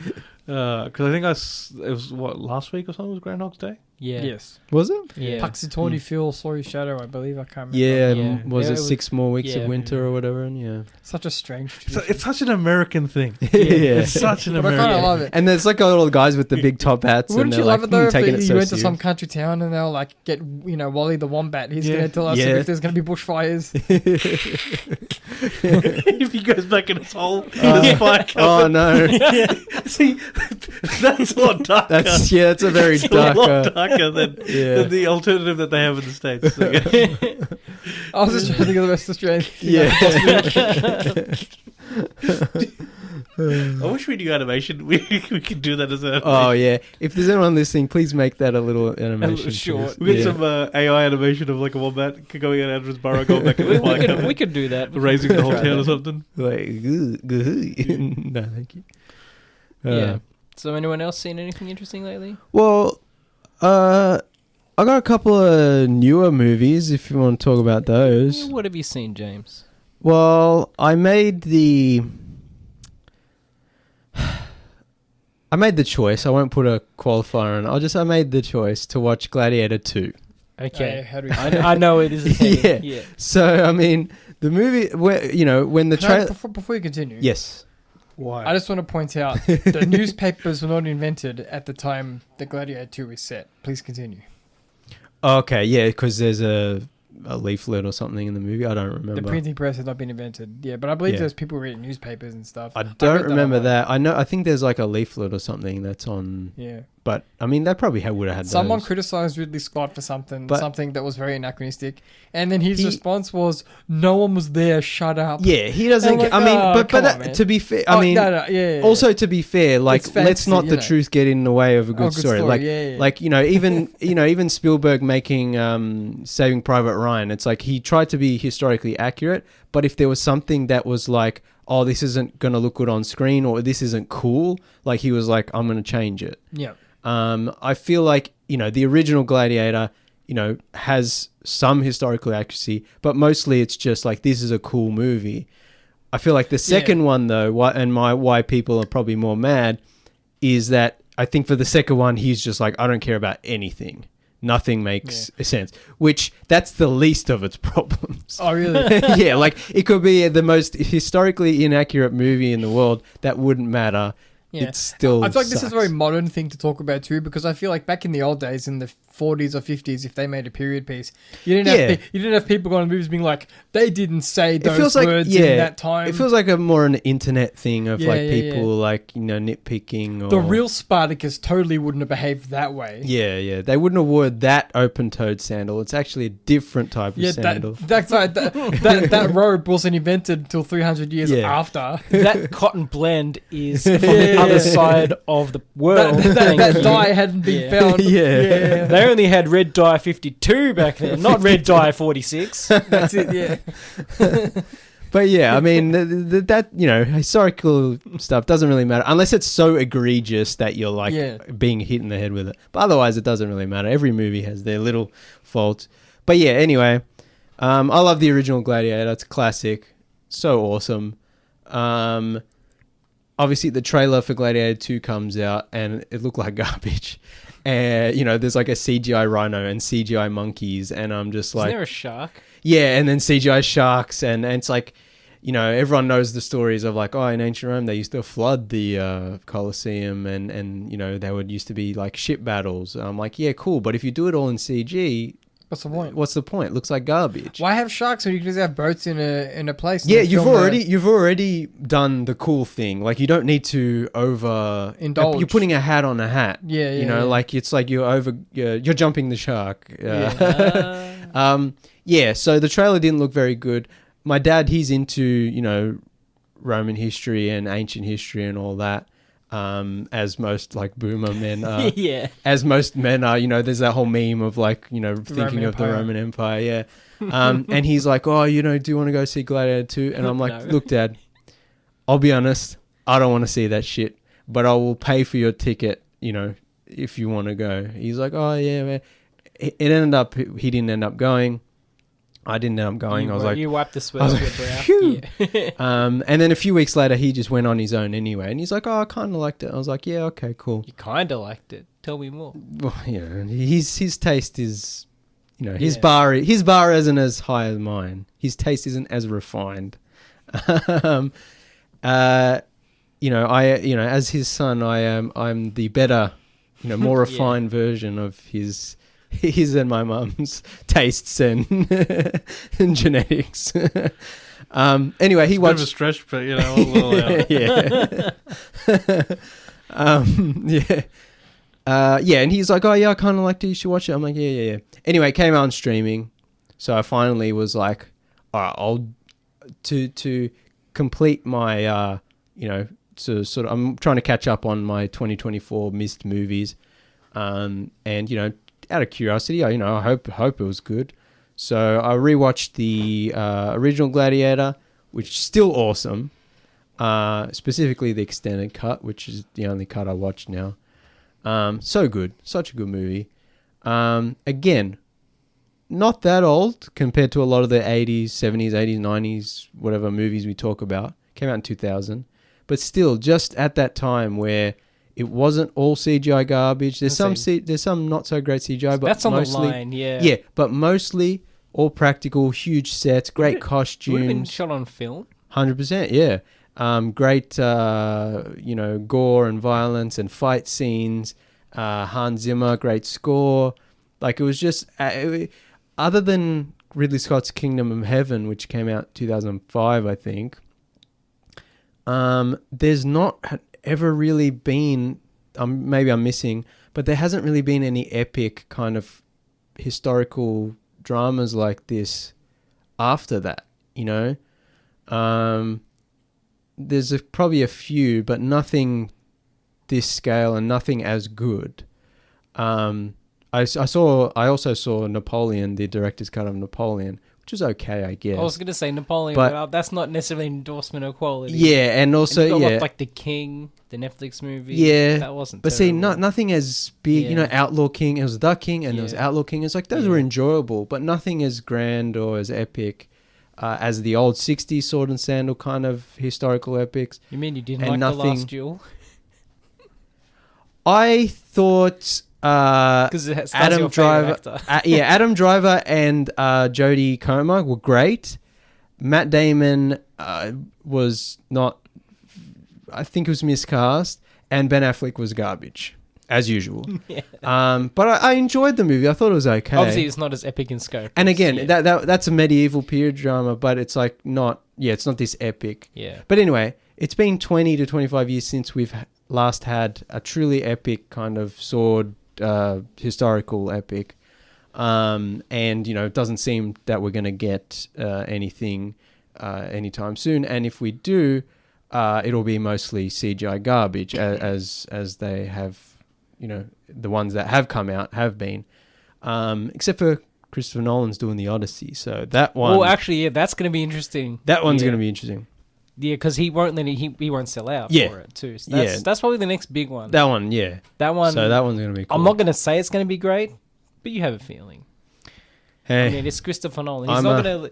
Because I think it was last week or something was Groundhog's Day.
Yeah.
Yes.
Was it?
Yeah.
Puxatawny Phil saw his shadow, I believe. I can't remember.
Yeah,
Yeah.
was
Yeah,
it
it was-
6 more weeks
yeah.
of winter or whatever? And yeah.
Such a strange
So
tradition.
it's such an American thing.
yeah.
It's such an
But I
American.
kind of love it.
And there's like all the guys with the big top hats,
Wouldn't
and
you
they're
love
like
it though if
taking it
you
so
went to some
serious.
country town and they'll like get Wally the Wombat? He's
Yeah.
going to tell us
Yeah.
if there's going to be bushfires.
If he goes back in his hole, his fire
Oh no,
See, that's a lot darker.
that's a very
It's a lot
dark.
darker than the alternative that they have in the States. So, yeah.
I was just trying to think of the West Australian.
I wish we knew animation. We could do that as a.
Oh yeah, if there's anyone listening, please make that a little animation.
short.
We get
Yeah.
some AI animation of like a wombat going out of his burrow, going back in the fire,
we could do that.
raising the whole
Try
town
that.
or something.
Like, no, thank you.
Yeah. So anyone else seen anything interesting lately?
Well, I got a couple of newer movies if you want to talk about those.
Yeah, what have you seen, James?
Well, I made the choice. I won't put a qualifier on. I made the choice to watch Gladiator 2.
Okay.
How do we
I know where this is heading.
Yeah.
Yeah.
So, I mean, the movie where when the trailer
before you continue,
Yes.
Why?
I just want to point out that newspapers were not invented at the time the Gladiator 2 was set. Please continue.
Okay, yeah, because there's a leaflet or something in the movie. I don't remember.
The printing press had not been invented. Yeah, but I believe
Yeah.
there's people reading newspapers and stuff.
I
read
don't remember
online.
that. I think there's like a leaflet or something that's on.
Yeah.
But I mean, they probably would have had
Someone
those.
criticized Ridley Scott for something
But-
that was very anachronistic, and then his
He-
response was, "No one was there. Shut up."
Yeah, he doesn't.
I'm like,
I mean,
oh,
but
come on,
that,
man.
to be fair,
Oh,
I mean,
yeah.
also to be fair, like
It's
let's
fancy,
not
you
the
know.
truth get in the way of a good,
Oh,
story. Like,
yeah.
like even Spielberg making Saving Private Ryan. It's like he tried to be historically accurate, but if there was something that was like, oh, this isn't gonna look good on screen, or this isn't cool, like he was like, I'm gonna change it.
yeah.
I feel like, the original Gladiator, has some historical accuracy, but mostly it's just like, this is a cool movie. I feel like the second one, though, why people are probably more mad, is that I think for the second one, he's just like, I don't care about anything. Nothing makes sense, which that's the least of its problems.
Oh, really?
Yeah, like it could be the most historically inaccurate movie in the world that wouldn't matter.
Yeah.
It still
I feel like this is a
sucks.
very modern thing to talk about too, because I feel like back in the old days, in the 40s or 50s, if they made a period piece, you didn't have people going to movies being like, they didn't say those
feels like-
words
yeah,
in that time.
It feels like a more an internet thing of
Yeah,
like
yeah,
people like nitpicking. Or,
the real Spartacus totally wouldn't have behaved that way.
yeah, they wouldn't have worn that open-toed sandal. It's actually a different type of
Yeah,
sandal.
that's right. That robe wasn't invented until 300 years
Yeah.
after.
That cotton blend is from the other side of the world.
That
Thank you.
dye hadn't been
Yeah.
found.
Yeah.
They only had red dye 52 back then, not red dye 46.
That's it. Yeah.
But yeah, I mean that historical stuff doesn't really matter unless it's so egregious that you're like being hit in the head with it. But otherwise, it doesn't really matter. Every movie has their little faults. But yeah, anyway, I love the original Gladiator. It's a classic. so awesome. Obviously, the trailer for Gladiator 2 comes out, and it looked like garbage. And, there's like a CGI rhino and CGI monkeys, and I'm just like...
Isn't there a shark?
Yeah, and then CGI sharks, and it's like, everyone knows the stories of like, in ancient Rome, they used to flood the Colosseum, and there would used to be like ship battles. I'm like, yeah, cool, but if you do it all in CG...
What's the point?
What's the point? It looks like garbage.
Why have sharks when you can just have boats in a place?
Yeah, you've already done the cool thing. Like, you don't need to
indulge.
You're putting a hat on a hat.
Yeah.
Like it's like you're jumping the shark. So the trailer didn't look very good. My dad, he's into Roman history and ancient history and all that. As most like boomer men are.
Yeah.
As most men are, there's that whole meme of like, thinking of the Roman Empire. Yeah. And he's like, do you want to go see Gladiator 2? And I'm like,
No.
Look, Dad, I'll be honest. I don't want to see that shit, but I will pay for your ticket, if you want to go. He's like, oh yeah, man. He didn't end up going. I didn't end up going.
You wiped the sweat off your brow.
Phew.
Yeah.
And then a few weeks later, he just went on his own anyway. And he's like, I kind of liked it. I was like, yeah, okay, cool.
You kind of liked it. Tell me more.
Well, his taste is, his bar isn't as high as mine. His taste isn't as refined. As his son, I'm the better, more refined version of his and my mum's tastes and genetics. Anyway, he watched...
Bit of a stretch, but, a little out.
And he's like, oh, yeah, I kind of liked it. You should watch it. I'm like, yeah. Anyway, it came out on streaming. So I finally was like, all right, to complete my, so sort of, I'm trying to catch up on my 2024 missed movies. Out of curiosity, I hope it was good. So I rewatched the original Gladiator, which is still awesome. Specifically the extended cut, which is the only cut I watched now. So good, such a good movie. Again, not that old compared to a lot of the 80s, 70s, 80s, 90s, whatever movies we talk about. Came out in 2000, but still just at that time where it wasn't all CGI garbage. There's some not so great CGI, but
that's on
mostly,
the line, yeah.
Yeah, but mostly all practical, huge sets, great
Would it
costumes.
been shot on film?
100%, yeah. Great, gore and violence and fight scenes. Hans Zimmer, great score. Like, it was just, other than Ridley Scott's Kingdom of Heaven, which came out 2005, I think. There's not ever really been, maybe I'm missing, but there hasn't really been any epic kind of historical dramas like this after that, there's probably a few, but nothing this scale and nothing as good. I also saw Napoleon, the director's cut of Napoleon, which is okay, I guess.
I was going to say Napoleon, but that's not necessarily an endorsement of quality.
Yeah, and also,
and you got like The King, the Netflix movie.
Yeah,
that wasn't.
But
terrible.
see, nothing as big. Outlaw King. It was The King, and there was Outlaw King. It's like those were enjoyable, but nothing as grand or as epic as the old '60s Sword and Sandal kind of historical epics.
You mean you didn't like The Last Duel?
I thought.
Because it has
Adam Driver, Adam Driver and Jodie Comer were great. Matt Damon was not. I think it was miscast, and Ben Affleck was garbage as usual.
Yeah.
But I enjoyed the movie. I thought it was okay.
Obviously, it's not as epic in scope.
And again, that's a medieval period drama, but it's like not. Yeah, it's not this epic.
Yeah.
But anyway, it's been 20 to 25 years since we've last had a truly epic kind of sword. Historical epic, and it doesn't seem that we're going to get anything anytime soon, and if we do, it'll be mostly CGI garbage as they have, the ones that have come out have been, except for Christopher Nolan's doing the Odyssey, so that one.
Well, actually, yeah, that's going to be interesting.
That one's going to be interesting.
Yeah, because he won't sell out for it too. So that's probably the next big one.
That one, yeah.
That one.
So that one's gonna be cool.
I'm not gonna say it's gonna be great, but you have a feeling.
Hey,
I mean, it's Christopher Nolan. He's not gonna.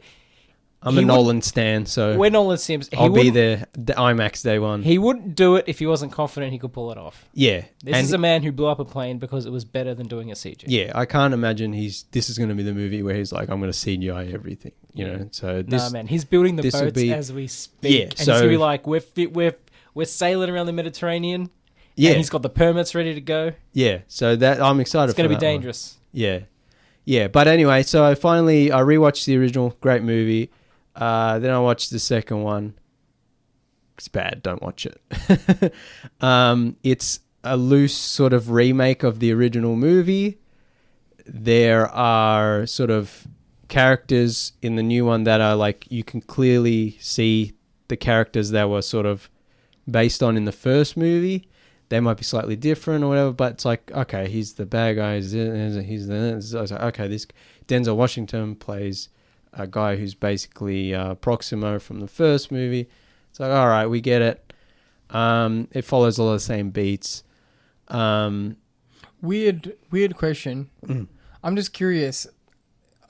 I'm a Nolan stan, so
we're Nolan Sims.
I'll be there the IMAX day one.
He wouldn't do it if he wasn't confident he could pull it off.
Yeah.
This is a man who blew up a plane because it was better than doing a CG.
Yeah, I can't imagine this is going to be the movie where he's like, I'm going to CGI everything, you know. So this,
nah, man, he's building the boats as we speak. Yeah, and he's going to be like, we're sailing around the Mediterranean. Yeah. And he's got the permits ready to go.
Yeah, so that I'm excited for that.
It's going to be dangerous.
One. Yeah. Yeah, but anyway, so I rewatched the original, great movie. Then I watched the second one. It's bad, don't watch it. It's a loose sort of remake of the original movie. There are sort of characters in the new one that are like, you can clearly see the characters that were sort of based on in the first movie. They might be slightly different or whatever, but it's like, okay, he's the bad guy. He's like, okay, this Denzel Washington plays a guy who's basically Proximo from the first movie. It's like, all right, we get it. It follows a lot of the same beats.
Weird question. I'm just curious.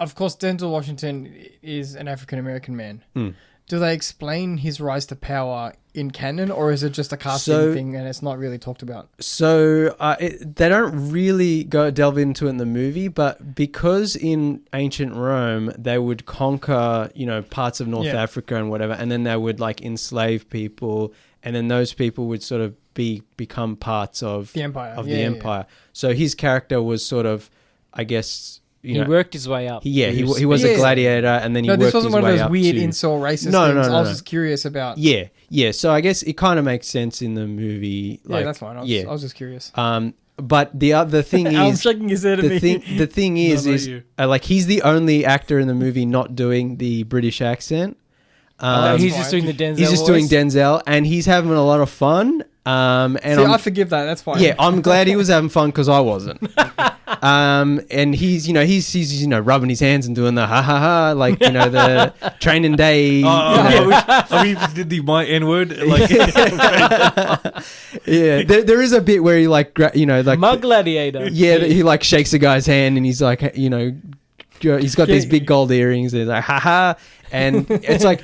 Of course, Denzel Washington is an African-American man. Do they explain his rise to power in canon, or is it just a casting thing and it's not really talked about?
So they don't really delve into it in the movie, but because in ancient Rome they would conquer, you know, parts of North Africa and whatever, and then they would like enslave people, and then those people would sort of become parts of
the empire.
Empire. So his character was sort of, I guess,
he worked his way up.
He was a gladiator, and then he worked his way up.
This wasn't one of those weird incel racist things. I was just curious about.
Yeah. So I guess it kind of makes sense in the movie. Like,
that's fine. I was just curious.
But the other thing is,
I'm shaking his head at me.
The thing is like he's the only actor in the movie not doing the British accent.
He's just doing the Denzel.
He's just doing Denzel, and he's having a lot of fun.
I forgive that. That's fine.
Yeah, I'm glad he was having fun because I wasn't. And he's rubbing his hands and doing the ha ha ha, like, you know, the training day.
I mean, did the my N word? Like,
yeah, there is a bit where he like, you know, like
my gladiator.
Yeah, he like shakes a guy's hand and he's like, you know, he's got these big gold earrings and he's like ha ha, and it's like.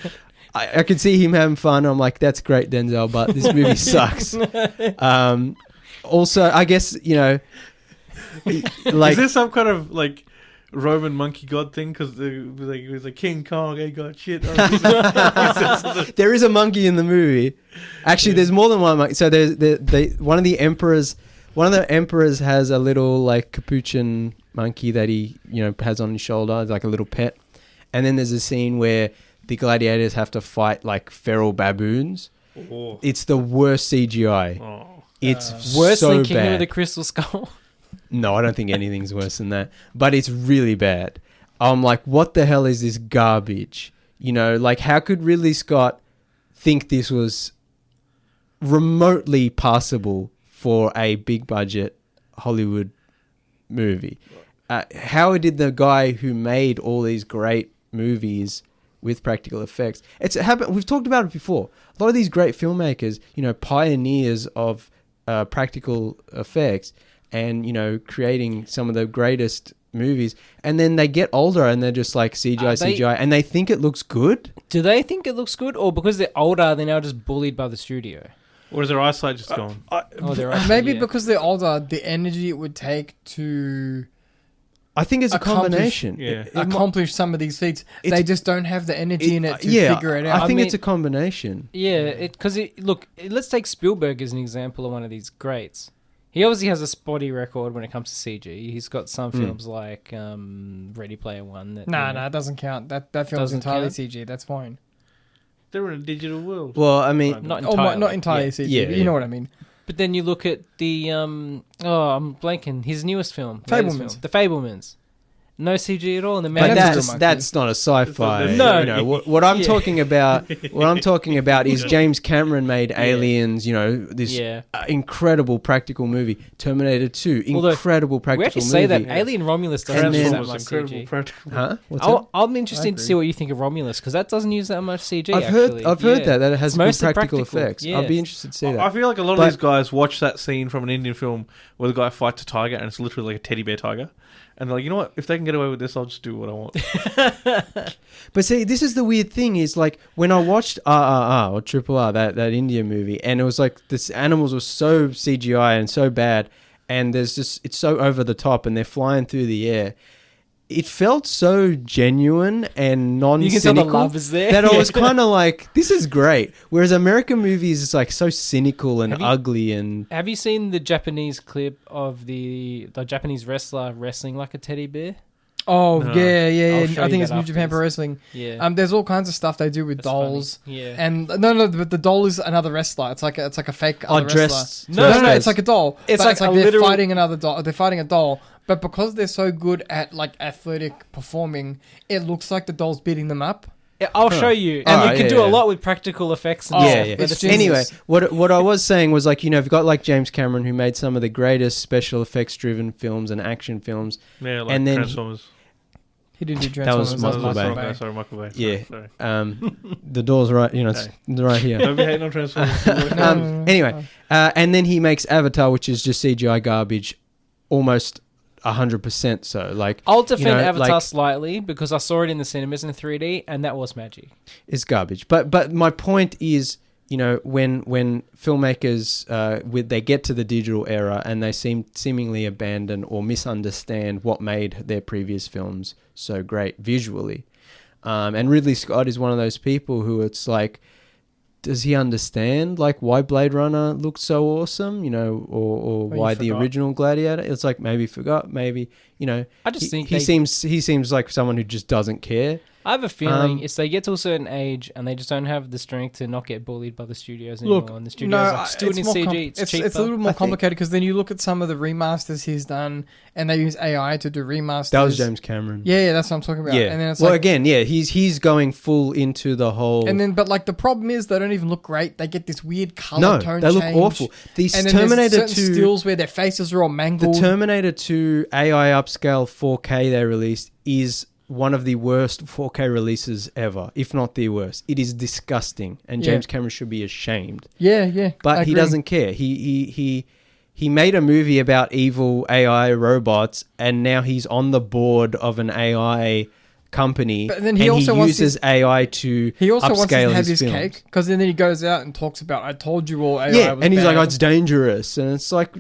I could see him having fun. I'm like, that's great, Denzel, but this movie sucks. Also, I guess, you know, like,
is there some kind of like Roman monkey god thing? Because it was like King Kong, hey god, shit.
There is a monkey in the movie. Actually, there's more than one monkey. So there's one of the emperors has a little like capuchin monkey that he, you know, has on his shoulder, like a little pet. And then there's a scene where the gladiators have to fight like feral baboons. Oh. It's the worst CGI. Oh. It's
worse
so
than Kingdom
bad.
of the Crystal Skull.
No, I don't think anything's worse than that. But it's really bad. I'm like, what the hell is this garbage? You know, like, how could Ridley Scott think this was remotely passable for a big budget Hollywood movie? How did the guy who made all these great movies with practical effects, it's happened. We've talked about it before. A lot of these great filmmakers, you know, pioneers of practical effects, and, you know, creating some of the greatest movies, and then they get older and they're just like CGI, and they think it looks good.
Do they think it looks good, or because they're older, they're now just bullied by the studio?
Or is their eyesight just gone?
Maybe because they're older, the energy it would take to.
I think it's a combination.
Accomplish some of these feats. They just don't have the energy in it to figure it out.
I think it's a combination.
Yeah, because look, let's take Spielberg as an example of one of these greats. He obviously has a spotty record when it comes to CG. He's got some films like Ready Player One. That,
no, it doesn't count. That film's entirely CG. That's fine.
They're in a digital world.
Well, I mean,
not entirely
CG. Yeah, but you know what I mean.
But then you look at the I'm blanking, his newest film,
Fabelmans.
The Fabelmans. No CG at all in the
man. But that's not a sci-fi.
No,
you know, what I'm talking about. What I'm talking about is James Cameron made Aliens. You know, this incredible practical movie. Terminator 2, incredible practical movie.
We actually say that Alien Romulus doesn't use that much CG.
Huh?
I'm interested to see what you think of Romulus, because that doesn't use that much CG.
I've heard that it has good practical effects. I'd be interested to see that.
I feel like a lot of these guys watch that scene from an Indian film where the guy fights a tiger and it's literally like a teddy bear tiger. And they're like, you know what? If they can get away with this, I'll just do what I want.
But see, this is the weird thing is like when I watched RRR or Triple R, that India movie, and it was like this animals were so CGI and so bad, and there's just it's so over the top, and they're flying through the air. It felt so genuine and non-cynical.
You can tell the love is there.
That I was kind of like, this is great. Whereas American movies is like so cynical and ugly. And
have you seen the Japanese clip of the Japanese wrestler wrestling like a teddy bear?
Oh,
No.
yeah.
I'll show
I
you
think it's
that
New Japan Pro
afterwards.
Wrestling.
Yeah.
There's all kinds of stuff they do with
That's
dolls.
funny. Yeah.
And no, but the doll is another wrestler. It's like a fake other
dressed.
wrestler. No, it's like a doll.
It's
But
like a
they're
literal-
fighting another doll. They're fighting a doll, but because they're so good at like athletic performing, it looks like the doll's beating them up.
Yeah, I'll show you. And
Alright,
you can
yeah,
do a
yeah.
lot with practical effects and
Oh,
stuff.
yeah.
but
It's
it's
Anyway,
Jesus.
what I was saying was like, you've got like James Cameron who made some of the greatest special effects driven films and action films.
Yeah, like
And then
Transformers.
He didn't do
That was
Transformers.
Michael
Sorry,
Bay.
Sorry, Michael Bay.
Yeah.
Sorry.
The door's right, it's right here.
Don't be hating on Transformers.
Anyway, and then he makes Avatar, which is just CGI garbage, almost 100% so. Like,
I'll defend
you know,
Avatar
like,
sort because I saw it in the cinemas in 3D, and that was magic.
it's garbage. But my point is, when filmmakers they get to the digital era and they seemingly abandon or misunderstand what made their previous films so great visually, and Ridley Scott is one of those people who it's like, does he understand like why Blade Runner looked so awesome, or
Maybe
why the
forgot.
original Gladiator? It's like maybe forgot, maybe
I just think
he seems like someone who just doesn't care.
I have a feeling it's they get to a certain age and they just don't have the strength to not get bullied by the studios
Look,
anymore. And the studios are just doing it in
more
CG. It's cheaper.
it's a little more
I think-
complicated because then you look at some of the remasters he's done, and they use AI to do remasters.
That was James Cameron.
Yeah, that's what I'm talking about.
Yeah.
And then it's
Well,
like,
again, yeah, he's going full into the whole.
and then but like the problem is they don't even look great. They get this weird color
no,
tone
they look
change.
awful. These
And then
Terminator
there's certain
2,
stills where their faces are all
the
mangled.
Terminator 2 AI upscale 4K they released is one of the worst 4K releases ever, if not the worst. It is disgusting, and
Yeah.
James Cameron should be ashamed.
Yeah.
But
I
he
agree.
doesn't care. He made a movie about evil AI robots, and now he's on the board of an AI company.
But then he
and
also
he
wants
uses AI to
He also
upscale
wants to have
his
his
films.
cake because then he goes out and talks about, "I told you all AI
Yeah,
was
and he's
bad."
like, "Oh, it's dangerous," and it's like,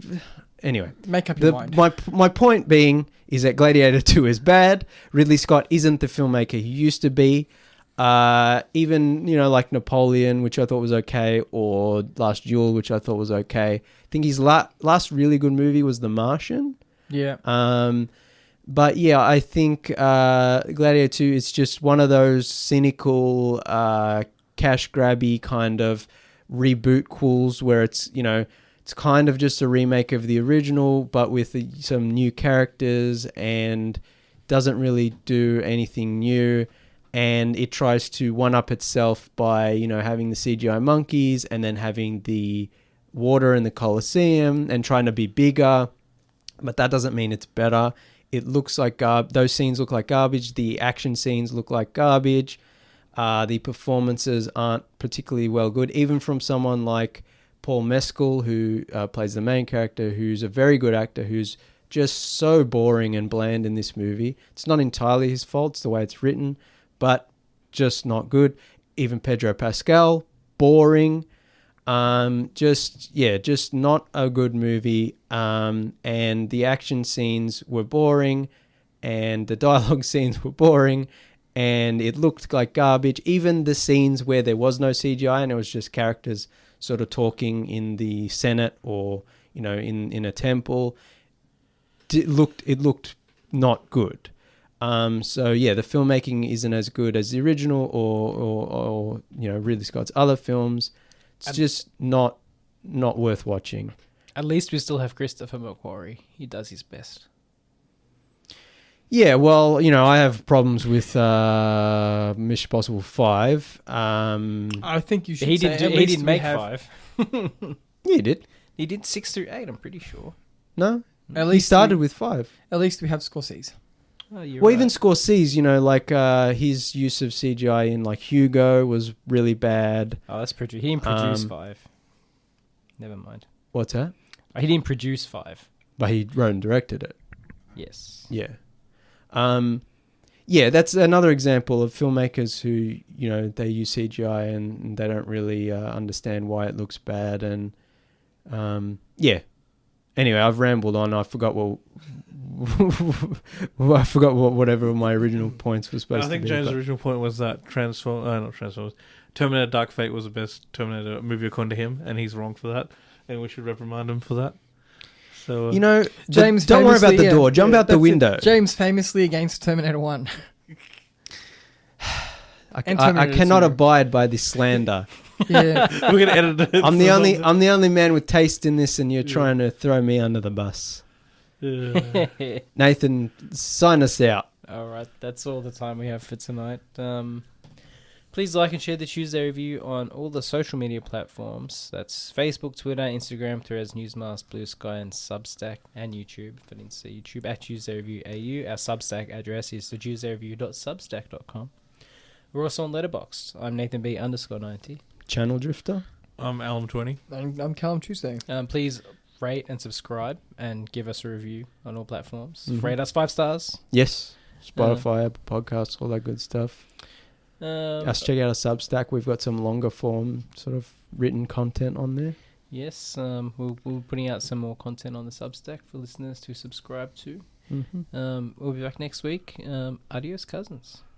anyway.
Make up your mind.
My point being is that Gladiator 2 is bad. Ridley Scott isn't the filmmaker he used to be. Even, like Napoleon, which I thought was okay, or Last Duel, which I thought was okay. I think his last really good movie was The Martian.
Yeah.
But yeah, I think Gladiator 2 is just one of those cynical, cash grabby kind of reboot quels where it's, it's kind of just a remake of the original, but with some new characters, and doesn't really do anything new. And it tries to one-up itself by, having the CGI monkeys and then having the water in the Colosseum and trying to be bigger. But that doesn't mean it's better. It looks like those scenes look like garbage. The action scenes look like garbage. The performances aren't particularly well good, even from someone like Paul Mescal, who plays the main character, who's a very good actor, who's just so boring and bland in this movie. It's not entirely his fault. It's the way it's written, but just not good. Even Pedro Pascal, boring. Just not a good movie. And the action scenes were boring, and the dialogue scenes were boring, and it looked like garbage. Even the scenes where there was no CGI and it was just characters sort of talking in the Senate or, in a temple, it looked not good. So yeah, the filmmaking isn't as good as the original or Ridley Scott's other films. It's just not worth watching.
At least we still have Christopher McQuarrie. He does his best.
Yeah, well, I have problems with Mission Impossible 5.
I think you should.
He
say
didn't.
at
He
least
didn't
we
make
have-
5.
Yeah, he did.
He did 6 through 8. I'm pretty sure.
No,
At
he
least
started with 5.
At least we have Scorsese.
Oh, you're
Well,
right.
even Scorsese, his use of CGI in Hugo was really bad.
Oh, that's he didn't produce 5. Never mind.
What's that?
He didn't produce 5.
But he wrote and directed it.
Yes.
Yeah. Yeah, that's another example of filmmakers who, they use CGI and they don't really understand why it looks bad. And, yeah. Anyway, I've rambled on. I forgot whatever my original points were supposed to be.
I think James' original point was that Terminator Dark Fate was the best Terminator movie according to him, and he's wrong for that, and we should reprimand him for that. So,
James,
don't worry about the door. Jump out the window.
James famously against Terminator 1.
I cannot abide by this slander.
Yeah,
we're gonna edit it.
I'm the only man with taste in this, and you're trying to throw me under the bus. Nathan, sign us out.
All right, that's all the time we have for tonight. Please like and share the Tuesday Review on all the social media platforms. That's Facebook, Twitter, Instagram, Threads, Newsmask, Blue Sky, and Substack, and YouTube. If I didn't say YouTube, at Tuesday Review AU. Our Substack address is thetuesdayreview.substack.com. We're also on Letterboxd. I'm Nathan B _90.
Channel Drifter.
I'm Callum20.
I'm Callum Tuesday.
Please rate and subscribe and give us a review on all platforms.
Mm-hmm.
Rate us 5 stars.
Yes. Spotify, Apple Podcasts, all that good stuff. Check out our Substack. We've got some longer form sort of written content on there.
Yes, we'll be putting out some more content on the Substack for listeners to subscribe to.
Mm-hmm.
We'll be back next week. Adios, cousins.